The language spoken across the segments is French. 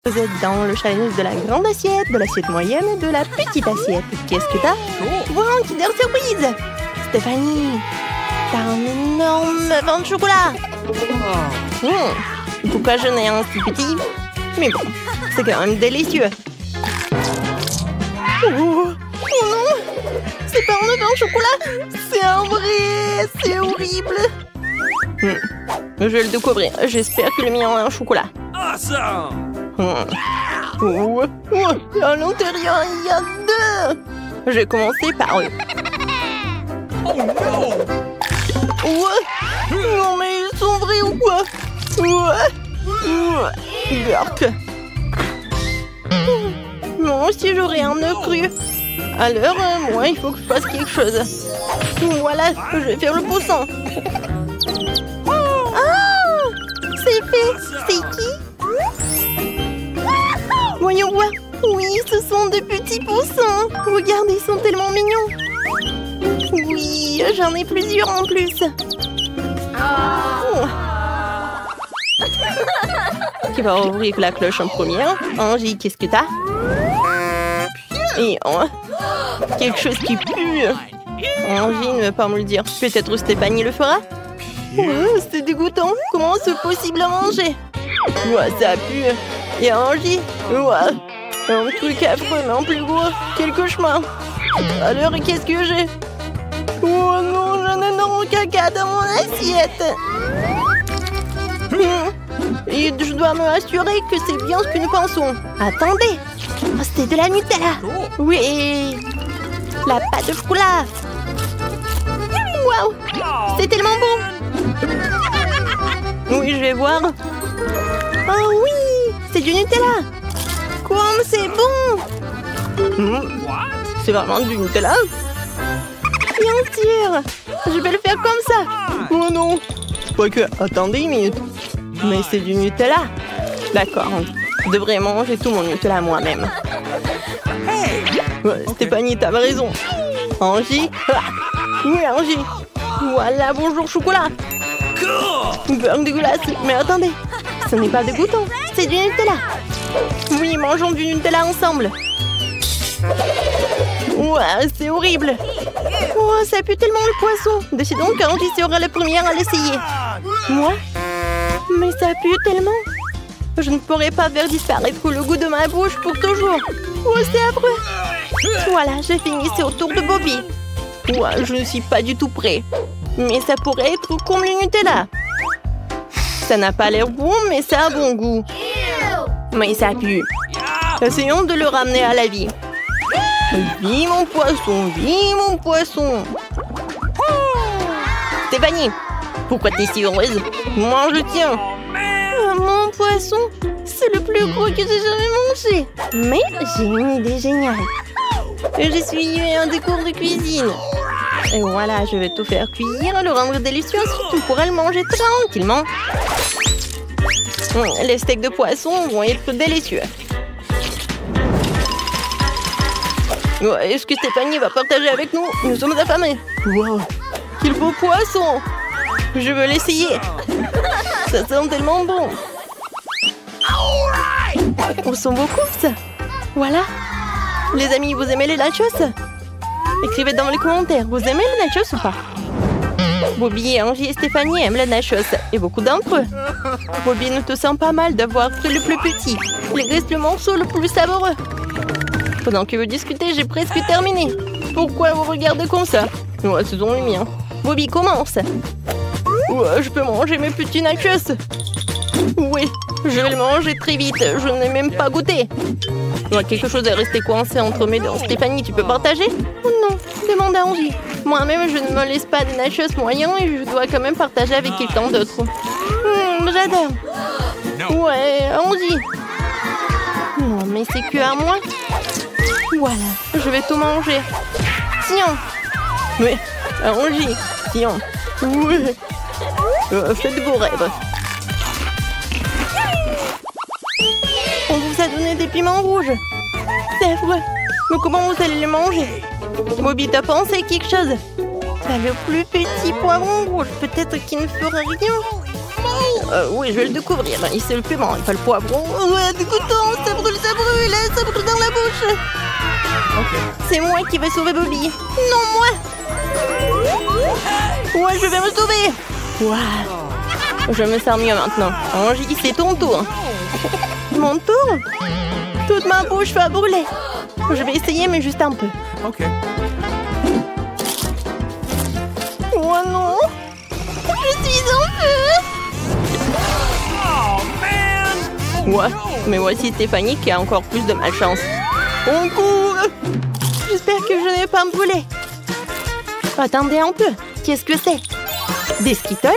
Vous êtes dans le challenge de la grande assiette, de l'assiette moyenne et de la petite assiette. Qu'est-ce que t'as? Wow, un Kinder Surprise! Stéphanie, t'as un énorme pain de chocolat! Pourquoi j'en ai un si petit? Mais bon, c'est quand même délicieux. Oh non! C'est pas un pain de chocolat! C'est un vrai! C'est horrible! Je vais le découvrir. J'espère que le mien a un chocolat. Awesome! À l'intérieur, il y a deux! Je vais commencer par eux. Oh non! Non, mais ils sont vrais ou quoi? Burk. Non, si j'aurais un œuf cru. Alors, moi, il faut que je fasse quelque chose. Voilà, je vais faire le poussin. Ah! C'est fait! C'est qui? Voyons voir. Oui, ce sont de petits poussins. Regardez, ils sont tellement mignons. Oui, j'en ai plusieurs en plus. Qui va ouvrir la cloche en première? Angie, qu'est-ce que t'as? Et quelque chose qui pue. Angie ne veut pas me le dire. Peut-être Stéphanie le fera? C'est dégoûtant. Comment c'est possible à manger? Ça pue. Et Angie? Un truc affreux, mais en plus gros. Quel cauchemar. Alors, qu'est-ce que j'ai? Oh non, j'ai un énorme caca dans mon assiette. Et je dois me assurer que c'est bien ce que nous pensons. Attendez. C'était de la Nutella. Oui. La pâte de chocolat. Waouh. C'est tellement bon. Oui, je vais voir. Oh oui. C'est du Nutella. Comme c'est bon. C'est vraiment du Nutella? Bien sûr. Je vais le faire comme ça. Oh non. Quoique, attendez une minute. Mais c'est du Nutella. D'accord. Je devrais manger tout mon Nutella moi-même. Stéphanie, t'avais raison. Angie? Oui, Angie. Voilà, bonjour chocolat. Beurre dégueulasse. Mais attendez. Ce n'est pas dégoûtant. C'est du Nutella. Oui, mangeons du Nutella ensemble. C'est horrible. Ça pue tellement le poisson. Décidons qu'Angie sera la première à l'essayer. Moi? Mais ça pue tellement. Je ne pourrais pas faire disparaître le goût de ma bouche pour toujours. C'est affreux. Voilà, j'ai fini. C'est au tour de Bobby. Je ne suis pas du tout prêt. Mais ça pourrait être comme le Nutella. Ça n'a pas l'air bon, mais ça a bon goût. Mais ça pue. Essayons de le ramener à la vie. Vis mon poisson, vis mon poisson. Stéphanie, pourquoi t'es si heureuse? Mange, tiens. Mon poisson, c'est le plus gros que j'ai jamais mangé. Mais j'ai une idée géniale. Je suis un des cours de cuisine. Et voilà, je vais tout faire cuire, le rendre délicieux. Ensuite, tu pourras le manger tranquillement. Les steaks de poisson vont être délicieux. Est-ce que Stéphanie va partager avec nous? Nous sommes affamés. Wow, quel beau poisson! Je veux l'essayer. Ça sent tellement bon. On sent beaucoup ça. Voilà. Les amis, vous aimez les nachos? Écrivez dans les commentaires, vous aimez les nachos ou pas? Bobby, Angie et Stéphanie aiment les nachos. Et beaucoup d'entre eux. Bobby ne te sent pas mal d'avoir pris le plus petit. Il reste le morceau le plus savoureux. Pendant que vous discutez, j'ai presque terminé. Pourquoi vous regardez comme ça? Ce sont les miens. Bobby, commence. Je peux manger mes petits nachos. Oui, je vais le manger très vite. Je n'ai même pas goûté. Quelque chose est resté coincé entre mes dents. Stéphanie, tu peux partager? Non, demande à Angie. Moi-même, je ne me laisse pas des nachos moyens et je dois quand même partager avec quelqu'un d'autre. J'adore. Ouais, Angie. Non, mais c'est que à moi. Voilà, je vais tout manger. Tiens. Mais, Angie, tiens. Oui. Faites vos rêves. On vous a donné des piments rouges. C'est affreux. Mais comment vous allez les manger? Bobby, t'as pensé à quelque chose? T'as le plus petit poivron rouge. Peut-être qu'il ne fera rien. Oui, je vais le découvrir. Ici, le piment et pas le poivron. Ouais, dégoûtant, ça brûle dans la bouche. C'est moi qui vais sauver Bobby. Non, moi. Ouais, je vais me sauver. Waouh. Je me sens mieux maintenant. Angie, c'est ton tour. Mon tour? Toute ma bouche va brûler. Je vais essayer, mais juste un peu. Ok. Oh non. Je suis en feu. Oh, man! Ouais, mais voici Stéphanie qui a encore plus de malchance. On court. J'espère que je ne vais pas me brûler. Attendez un peu. Qu'est-ce que c'est? Des Skittles?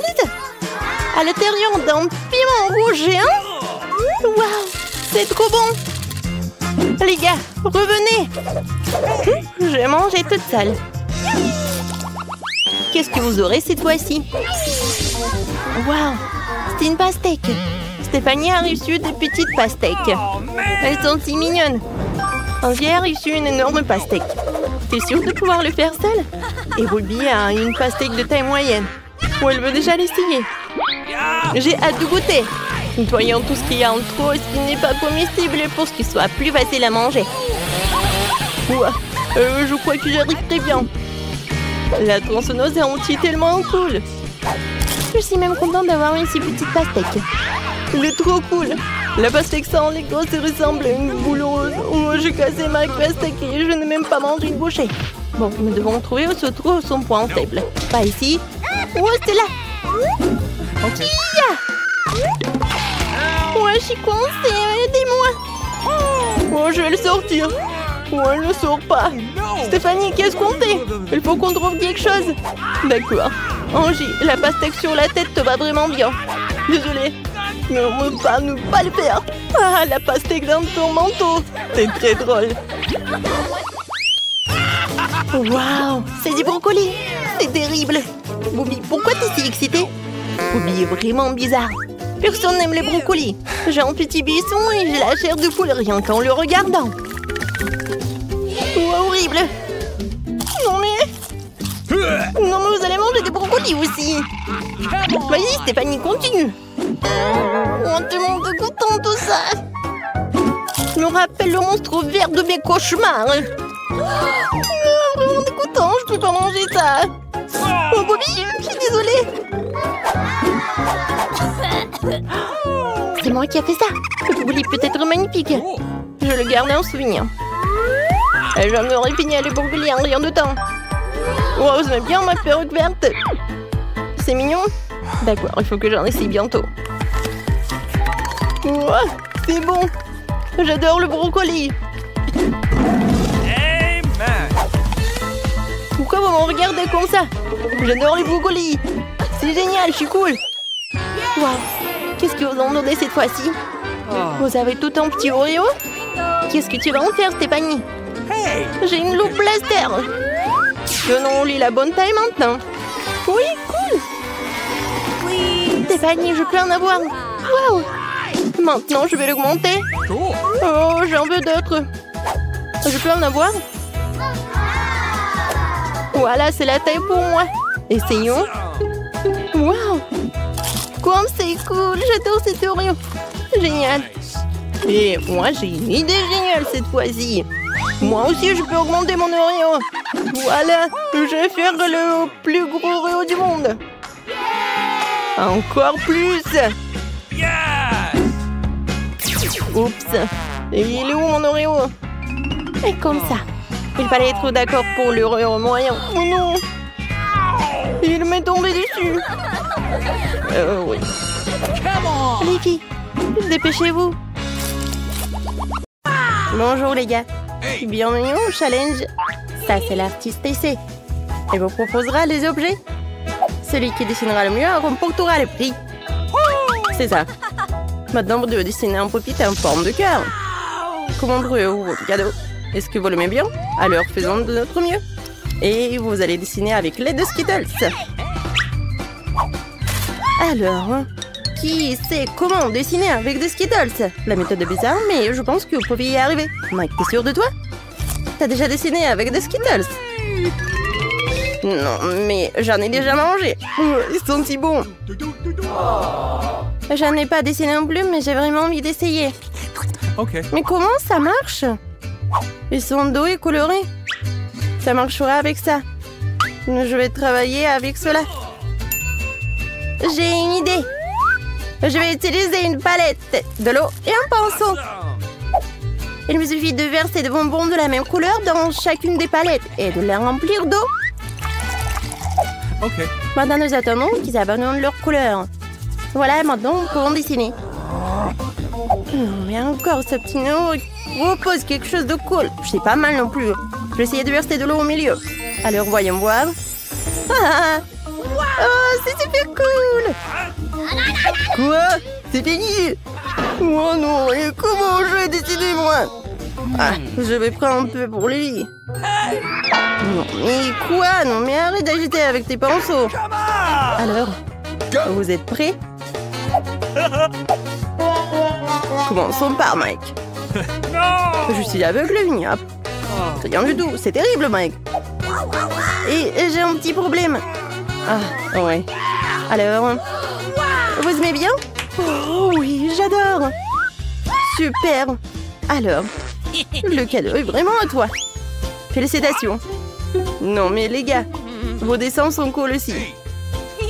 À l'intérieur d'un piment rouge géant? Waouh, c'est trop bon. Les gars, revenez. J'ai mangé toute seule. Qu'est-ce que vous aurez cette fois-ci? Waouh, c'est une pastèque. Stéphanie a reçu des petites pastèques. Oh, man! Elles sont si mignonnes. Angie a reçu une énorme pastèque. T'es sûre de pouvoir le faire seule? Et Bobby a une pastèque de taille moyenne. Ou elle veut déjà l'essayer. J'ai hâte de goûter. Nettoyons tout ce qu'il y a en trop et ce qui n'est pas comestible pour ce qui soit plus facile à manger. Ouah, je crois que j'arrive très bien. La tronçonneuse est un outil tellement cool. Je suis même contente d'avoir une si petite pastèque. Elle est trop cool. La pastèque sans les grosses ressemble à une boule rose. Oh, j'ai cassé ma pastèque et je n'ai même pas mangé une bouchée. Bon, nous devons trouver où se trouve son point faible. Pas ici. Oh, c'est là. Ok. Ouais, je suis coincée. Aidez-moi. Oh, je vais le sortir. Oh, elle ne sort pas. No! Stéphanie, qu'est-ce qu'on fait? Il faut qu'on trouve quelque chose. D'accord. Angie, la pastèque sur la tête te va vraiment bien. Désolée. Mais on ne peut pas nous pas le faire. Ah, la pastèque dans ton manteau. C'est très drôle. Waouh, c'est du brocoli. C'est terrible. Bobby, pourquoi t'es si excitée? Bobby est vraiment bizarre. Personne n'aime les brocolis. J'ai un petit buisson et j'ai la chair de poule rien qu'en le regardant. Oh, horrible. Non mais vous allez manger des brocolis aussi. Vas-y Stéphanie, continue. Oh, tellement dégoûtant tout ça. Je me rappelle le monstre vert de mes cauchemars. Oh, vraiment dégoûtant, je peux pas manger ça. Oh Bobby, je suis désolée. C'est moi qui a fait ça. Le brocoli peut être magnifique. Je le garde en souvenir. Et j'en aurais fini à les brocoli en rien de temps. Wow, j'aime bien ma perruque verte. C'est mignon. D'accord, il faut que j'en essaye bientôt. Wow, c'est bon. J'adore le brocoli. Hey, man! Pourquoi vous me regardez comme ça? J'adore les brocolis. C'est génial, je suis cool. Wow, qu'est-ce que vous en donnez cette fois-ci? Vous avez tout un petit Oreo? Qu'est-ce que tu vas en faire, Stéphanie? Hey! J'ai une loupe blaster. Donnons-lui la bonne taille maintenant. Oui, cool. Stéphanie, je peux en avoir. Waouh. Maintenant, je vais l'augmenter. Cool! Oh, j'en veux d'autres. Je peux en avoir? Voilà, c'est la taille pour moi. Essayons. Waouh. Comme c'est cool. J'adore cette Oreo. Génial. Et moi, j'ai une idée géniale cette fois-ci. Moi aussi, je peux augmenter mon Oreo. Voilà, je vais faire le plus gros Oreo du monde. Encore plus. Yes! Oups. Et il est où mon Oreo? Et comme ça. Il fallait être d'accord pour le Oreo moyen. Oh non. Il m'est tombé dessus. Oui. Les filles, dépêchez-vous. Bonjour les gars. Bienvenue au challenge. Ça, c'est l'artiste essai. Elle vous proposera les objets. Celui qui dessinera le mieux remportera le prix. C'est ça. Maintenant, vous devez dessiner un puppet en forme de cœur. Comment trouvez-vous votre cadeau? Est-ce que vous l'aimez bien? Alors, faisons de notre mieux. Et vous allez dessiner avec l'aide de Skittles. Alors, qui sait comment dessiner avec des Skittles? La méthode est bizarre, mais je pense que vous pouvez y arriver. Mike, t'es sûr de toi? T'as déjà dessiné avec des Skittles? Non, mais j'en ai déjà mangé. Ils sont si bons. J'en ai pas dessiné non plus, mais j'ai vraiment envie d'essayer. Okay. Mais comment ça marche? Et son dos est coloré. Ça marchera avec ça. Je vais travailler avec cela. J'ai une idée. Je vais utiliser une palette, de l'eau et un pinceau. Il me suffit de verser des bonbons de la même couleur dans chacune des palettes et de les remplir d'eau. Okay. Maintenant, nous attendons qu'ils abandonnent leur couleur. Voilà, maintenant, nous pouvons dessiner. Non, mais encore, ce petit nom propose quelque chose de cool. C'est pas mal non plus. Je vais essayer de verser de l'eau au milieu. Alors, voyons voir. Ah, oh, c'est super cool. Quoi? C'est fini? Oh non, et comment je vais décider, moi? Ah, je vais prendre un peu pour Lily. Non, mais quoi? Non, mais arrête d'agiter avec tes pinceaux. Alors, vous êtes prêts? Commençons par Mike. No! Je suis aveugle, il n'y a rien du tout. C'est terrible, Mike. Et j'ai un petit problème. Ah, ouais. Alors, vous aimez bien? Oh oui, j'adore. Super. Alors, le cadeau est vraiment à toi. Félicitations. Non, mais les gars, vos dessins sont cool aussi.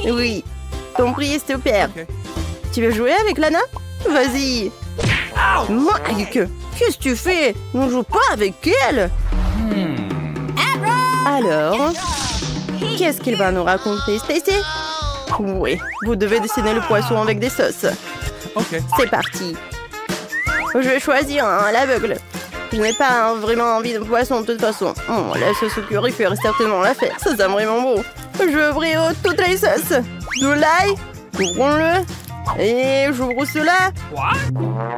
Oui, ton prix est super. Okay. Tu veux jouer avec Lana? Vas-y. Mike, qu'est-ce que tu fais? On joue pas avec elle. Alors, qu'est-ce qu'il va nous raconter, Stacy? Oui, vous devez dessiner le poisson avec des sauces. Okay. C'est parti. Je vais choisir un à l'aveugle. Je n'ai pas vraiment envie de poisson de toute façon. Oh, la sauce au curry ferait certainement l'affaire. Ça sent vraiment beau. Je brio toutes les sauces. De l'ail, ouvrons-le. Et j'ouvre cela.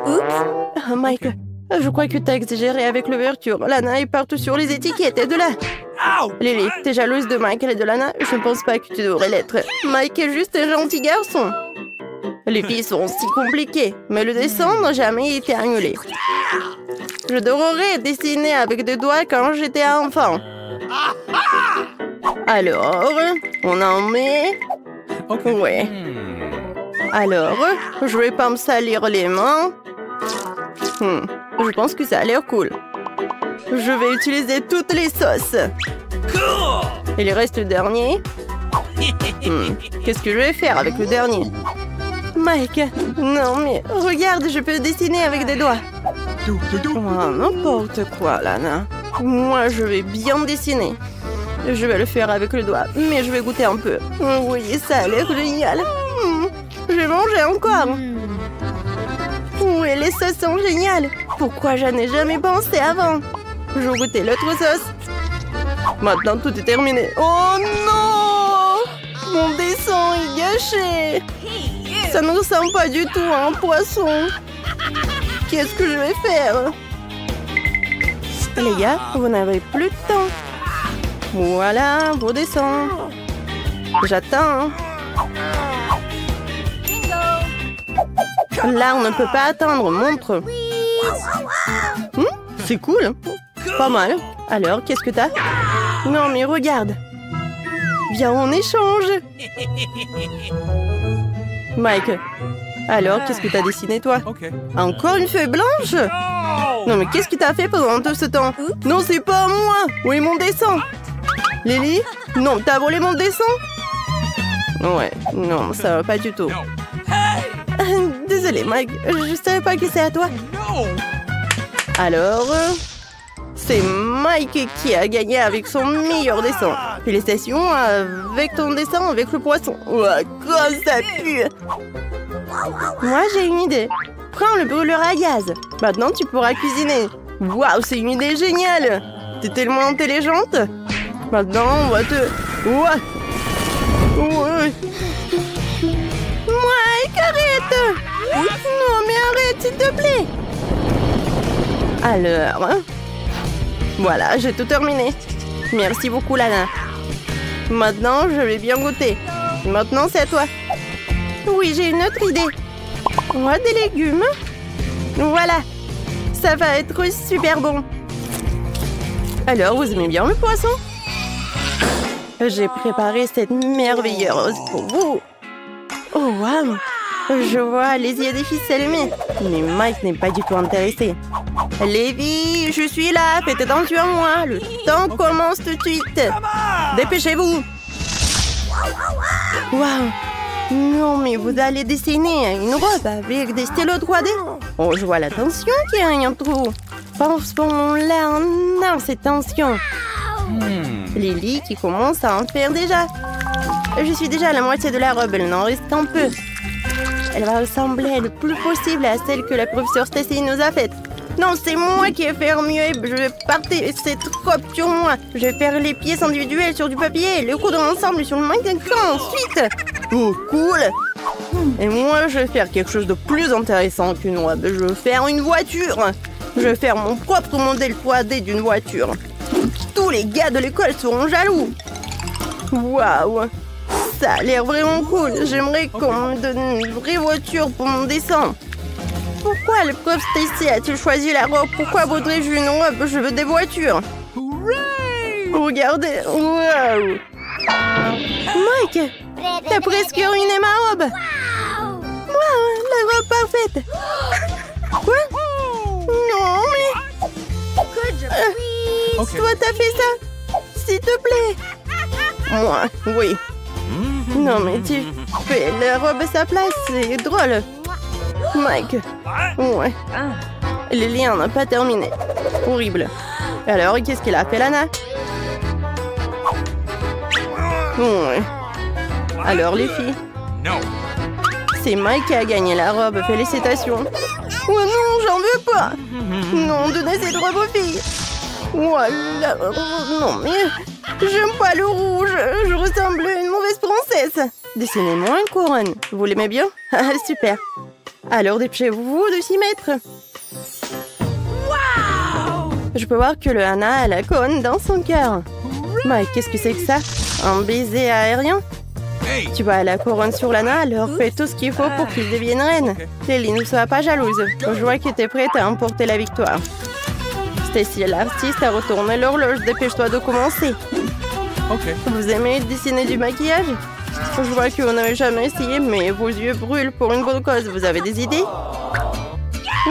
Oups. Ah, Mike, je crois que t'as exagéré avec l'ouverture. Lana est partout sur les étiquettes. Et de là. Lily, t'es jalouse de Mike et de Lana? Je ne pense pas que tu devrais l'être. Mike est juste un gentil garçon. Les filles sont si compliquées, mais le dessin n'a jamais été annulé. Je devrais dessiner avec des doigts quand j'étais enfant. Alors, on en met... Okay. Ouais. Alors, je vais pas me salir les mains. Je pense que ça a l'air cool. Je vais utiliser toutes les sauces. Il reste le dernier. Qu'est-ce que je vais faire avec le dernier? Mike, non mais regarde, je peux dessiner avec des doigts. Oh, n'importe quoi, Lana. Moi, je vais bien dessiner. Je vais le faire avec le doigt, mais je vais goûter un peu. Oui, ça a l'air génial. Je vais manger encore. Oui, les sauces sont géniales. Pourquoi je n'ai jamais pensé avant? Je vais goûter l'autre sauce. Maintenant, tout est terminé. Oh non! Mon dessin est gâché. Ça ne ressemble pas du tout à un poisson. Qu'est-ce que je vais faire? Les gars, vous n'avez plus de temps. Voilà, vos dessins. J'attends. Là, on ne peut pas attendre. Montre. C'est cool. Pas mal. Alors, qu'est-ce que t'as? Non, mais regarde. Viens, on échange. Mike, alors, qu'est-ce que t'as dessiné, toi? Okay. Encore une feuille blanche? Non, mais qu'est-ce que t'as fait pendant tout ce temps? Non, c'est pas moi. Où est mon dessin? Lily? Non, t'as volé mon dessin? Ouais, non, ça va pas du tout. Désolé, Mike, je savais pas que c'est à toi. Alors, c'est Mike qui a gagné avec son meilleur dessin. Félicitations avec ton dessin avec le poisson. Ouah, comme ça pue! Moi, j'ai une idée. Prends le brûleur à gaz. Maintenant, tu pourras cuisiner. Waouh, c'est une idée géniale! T'es tellement intelligente. Maintenant, on va te... Ouah! Ouais. Mike, arrête! Non, mais arrête, s'il te plaît! Alors... Voilà, j'ai tout terminé. Merci beaucoup, Lana. Maintenant, je vais bien goûter. Maintenant, c'est à toi. Oui, j'ai une autre idée. On a des légumes. Voilà. Ça va être super bon. Alors, vous aimez bien le poisson? J'ai préparé cette merveilleuse pour vous. Oh, waouh! Je vois, allez-y, des ficelles, mais Mike n'est pas du tout intéressé. Lévi, je suis là, faites attention à moi. Le temps commence tout de suite. Dépêchez-vous. Waouh. Non, mais vous allez dessiner une robe avec des stylos 3D. Oh, je vois la tension qu'il y a un trou. Pensons-là. Non, c'est tension. Lily qui commence à en faire déjà. Je suis déjà à la moitié de la robe, elle n'en reste qu'un peu. Elle va ressembler le plus possible à celle que la professeure Stacy nous a faite. Non, c'est moi qui vais faire mieux. Je vais partir cette robe sur moi. Je vais faire les pièces individuelles sur du papier et les coudre ensemble sur le mannequin ensuite. Oh, cool. Et moi, je vais faire quelque chose de plus intéressant qu'une robe. Je vais faire une voiture. Je vais faire mon propre modèle 3D d'une voiture. Tous les gars de l'école seront jaloux. Waouh. Ça a l'air vraiment cool. J'aimerais qu'on me donne une vraie voiture pour mon dessin. Pourquoi le prof Stacy a-t-il choisi la robe? Pourquoi voudrais-je une robe? Je veux des voitures. Regardez. Waouh. Mike, t'as presque ruiné ma robe. Waouh, la robe parfaite. Quoi? Non, mais... Toi, t'as fait ça? S'il te plaît. Moi, oui. Non, mais tu fais la robe à sa place, c'est drôle. Mike. Ouais. Lily n'a pas terminé. Horrible. Alors, qu'est-ce qu'elle a fait, Lana? Ouais. Alors, les filles? C'est Mike qui a gagné la robe. Félicitations. Oh non, j'en veux pas. Non, donnez cette robe aux filles. Voilà. Non, mais j'aime pas le rouge. Je ressemble à une mauvaise princesse. Dessinez-moi une couronne. Vous l'aimez bien? Ah, super. Alors, dépêchez-vous de s'y mettre. Je peux voir que le Hana a la couronne dans son cœur. Mike, qu'est-ce que c'est que ça? Un baiser aérien? Tu vois la couronne sur Lana, alors fais tout ce qu'il faut pour qu'il devienne reine. Lily, ne sois pas jalouse. Je vois que tu es prête à emporter la victoire. Stacy, l'artiste, a retourné l'horloge. Dépêche-toi de commencer. Vous aimez dessiner du maquillage? Je vois que vous n'avez jamais essayé, mais vos yeux brûlent pour une bonne cause. Vous avez des idées?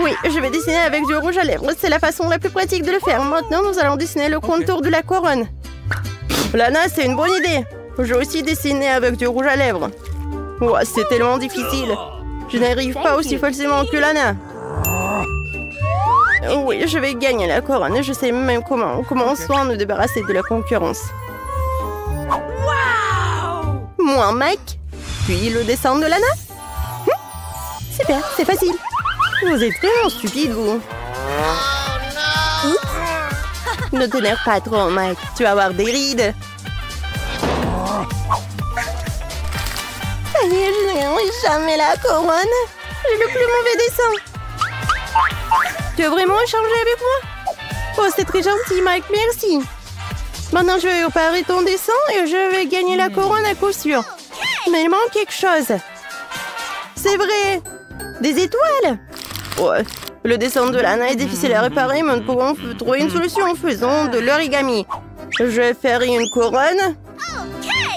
Oui, je vais dessiner avec du rouge à lèvres. C'est la façon la plus pratique de le faire. Maintenant, nous allons dessiner le contour de la couronne. Lana, c'est une bonne idée. Je vais aussi dessiner avec du rouge à lèvres. Oh, c'est tellement difficile. Je n'arrive pas aussi facilement que Lana. Oui, je vais gagner la couronne. Je sais même comment. Commençons nous débarrasser de la concurrence. Moi, Mike. Puis le dessin de Lana. Super, c'est facile. Vous êtes vraiment stupide, vous. Ne t'énerve pas trop, Mike. Tu vas avoir des rides. Ça y est, je n'aurai jamais la couronne. J'ai le plus mauvais dessin. Tu veux vraiment échanger avec moi? Oh, c'est très gentil, Mike, merci. Maintenant, je vais réparer ton dessin et je vais gagner la couronne à coup sûr. Mais il manque quelque chose. C'est vrai. Des étoiles. Ouais. Le dessin de Lana est difficile à réparer, mais nous pouvons trouver une solution en faisant de l'origami. Je vais faire une couronne.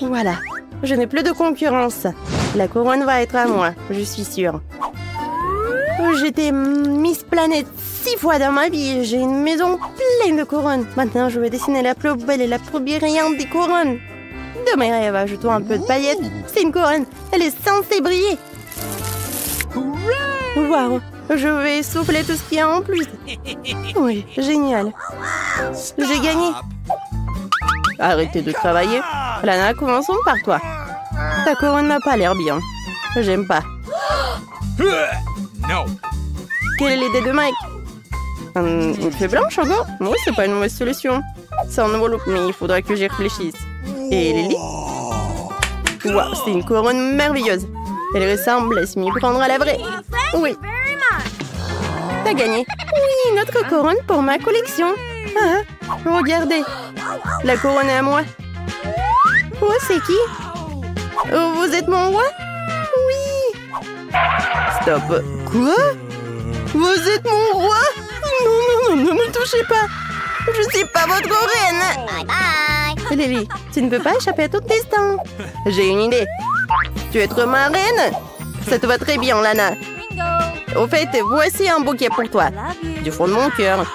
Voilà. Je n'ai plus de concurrence. La couronne va être à moi, je suis sûre. J'étais Miss Planète 6 fois dans ma vie. J'ai une maison pleine de couronnes. Maintenant, je vais dessiner la plus belle et la plus brillante des couronnes. De mes rêves, ajoutons un peu de paillettes. C'est une couronne. Elle est censée briller. Waouh! Je vais souffler tout ce qu'il y a en plus. Oui, génial. J'ai gagné. Arrêtez de travailler. Lana, commençons par toi. Ta couronne n'a pas l'air bien. J'aime pas. Quelle est l'idée de Mike? Une fée blanche encore? Moi, c'est pas une mauvaise solution. C'est un nouveau look, mais il faudra que j'y réfléchisse. Et Lily? Waouh, c'est une couronne merveilleuse. Elle ressemble à s'y prendre à la vraie. Oui. T'as gagné. Oui, notre couronne pour ma collection. Ah, regardez. La couronne est à moi. Oh, c'est qui? Vous êtes mon roi? Oui. Stop. Quoi? Vous êtes mon roi? Non, ne me touchez pas. Je suis pas votre reine. Bye bye. Lily, tu ne peux pas échapper à ton destin. J'ai une idée. Tu veux être ma reine? Ça te va très bien, Lana. Au fait, voici un bouquet pour toi. Du fond de mon cœur.